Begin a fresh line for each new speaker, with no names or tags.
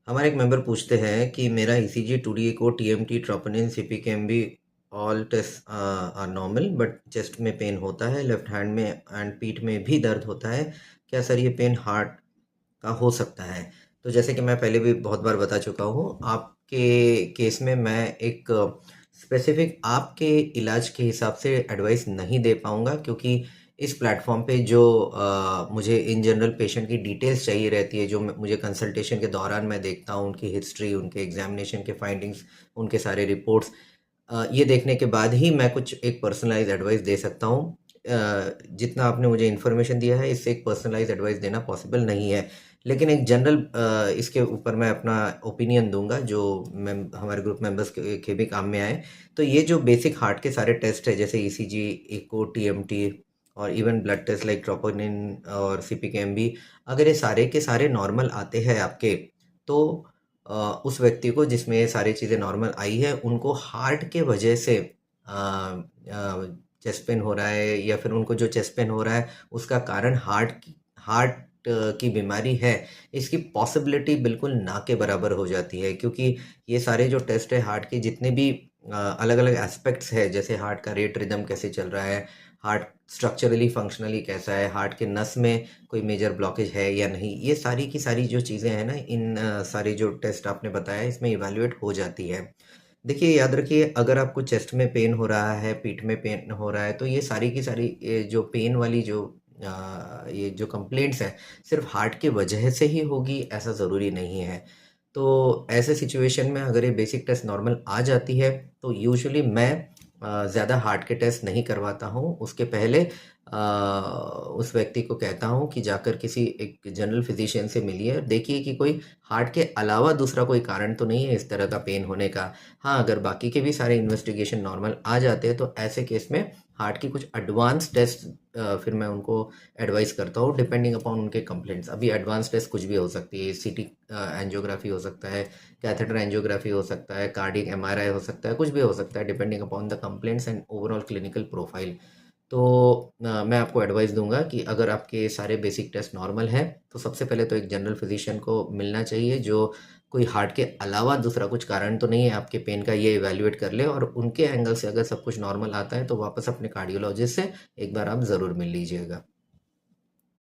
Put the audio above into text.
हमारे एक मेंबर पूछते हैं कि मेरा ECG, two D echo, TMT, troponin, CPKMB all test are normal but chest में पेन होता है, लेफ्ट हैंड में एंड पीठ में भी दर्द होता है। क्या सर ये पेन हार्ट का हो सकता है? तो जैसे कि मैं पहले भी बहुत बार बता चुका हूँ, आपके केस में मैं एक स्पेसिफिक आपके इलाज के हिसाब से एडवाइस नहीं दे पाऊँगा, क्योंकि इस प्लेटफॉर्म पे जो मुझे इन जनरल पेशेंट की डिटेल्स चाहिए रहती है, जो मुझे कंसल्टेशन के दौरान मैं देखता हूँ, उनकी हिस्ट्री, उनके एग्जामिनेशन के फाइंडिंग्स, उनके सारे रिपोर्ट्स, ये देखने के बाद ही मैं कुछ एक पर्सनलाइज एडवाइस दे सकता हूँ। जितना आपने मुझे इन्फॉर्मेशन दिया है, इससे एक पर्सनलाइज एडवाइस देना पॉसिबल नहीं है, लेकिन एक जनरल इसके ऊपर मैं अपना ओपिनियन दूंगा जो हमारे ग्रुप मेंबर्स के भी काम में आए। तो ये जो बेसिक हार्ट के सारे टेस्ट है, जैसे ईसीजी, इको, टीएमटी और even blood taste like troponin और सीपीकेएमबी, अगर ये सारे के सारे नॉर्मल आते हैं आपके, तो उस व्यक्ति को जिसमें ये सारी चीज़ें नॉर्मल आई है, उनको हार्ट के वजह से चेस्ट पेन हो रहा है, या फिर उनको जो चेस्ट पेन हो रहा है उसका कारण हार्ट की बीमारी है, इसकी पॉसिबिलिटी बिल्कुल ना के बराबर हो जाती है। क्योंकि ये सारे जो टेस्ट है हार्ट के, जितने भी अलग अलग एस्पेक्ट्स है, जैसे हार्ट का रेट रिदम कैसे चल रहा है, हार्ट स्ट्रक्चरली फंक्शनली कैसा है, हार्ट के नस में कोई मेजर ब्लॉकेज है या नहीं, ये सारी की सारी जो चीज़ें हैं ना, इन सारी जो टेस्ट आपने बताया इसमें इवैल्यूएट हो जाती है। देखिए, याद रखिए, अगर आपको चेस्ट में पेन हो रहा है, पीठ में पेन हो रहा है, तो ये सारी की सारी ये जो पेन वाली जो ये जो कंप्लेंट्स हैं, सिर्फ हार्ट की वजह से ही होगी ऐसा ज़रूरी नहीं है। तो ऐसे सिचुएशन में अगर ये बेसिक टेस्ट नॉर्मल आ जाती है, तो यूजुअली मैं ज़्यादा हार्ट के टेस्ट नहीं करवाता हूँ। उसके पहले उस व्यक्ति को कहता हूँ कि जाकर किसी एक जनरल फिजिशियन से मिलिए, देखिए कि कोई हार्ट के अलावा दूसरा कोई कारण तो नहीं है इस तरह का पेन होने का। हाँ, अगर बाकी के भी सारे इन्वेस्टिगेशन नॉर्मल आ जाते हैं, तो ऐसे केस में हार्ट की कुछ एडवांस टेस्ट फिर मैं उनको एडवाइस करता हूँ, डिपेंडिंग अपॉन उनके कंप्लेंट्स। अभी एडवांस टेस्ट कुछ भी हो सकती है, सीटी एंजियोग्राफी हो सकता है, कैथेटर एंजियोग्राफी हो सकता है, कार्डियक एमआरआई हो सकता है, कुछ भी हो सकता है, depending upon the complaints and overall clinical profile. तो मैं आपको एडवाइस दूंगा कि अगर आपके सारे बेसिक टेस्ट नॉर्मल हैं, तो सबसे पहले तो एक जनरल फिजिशियन को मिलना चाहिए, जो कोई हार्ट के अलावा दूसरा कुछ कारण तो नहीं है आपके पेन का, ये इवैल्यूएट कर ले, और उनके एंगल से अगर सब कुछ नॉर्मल आता है तो वापस अपने कार्डियोलॉजिस्ट से एक बार आप ज़रूर मिल लीजिएगा।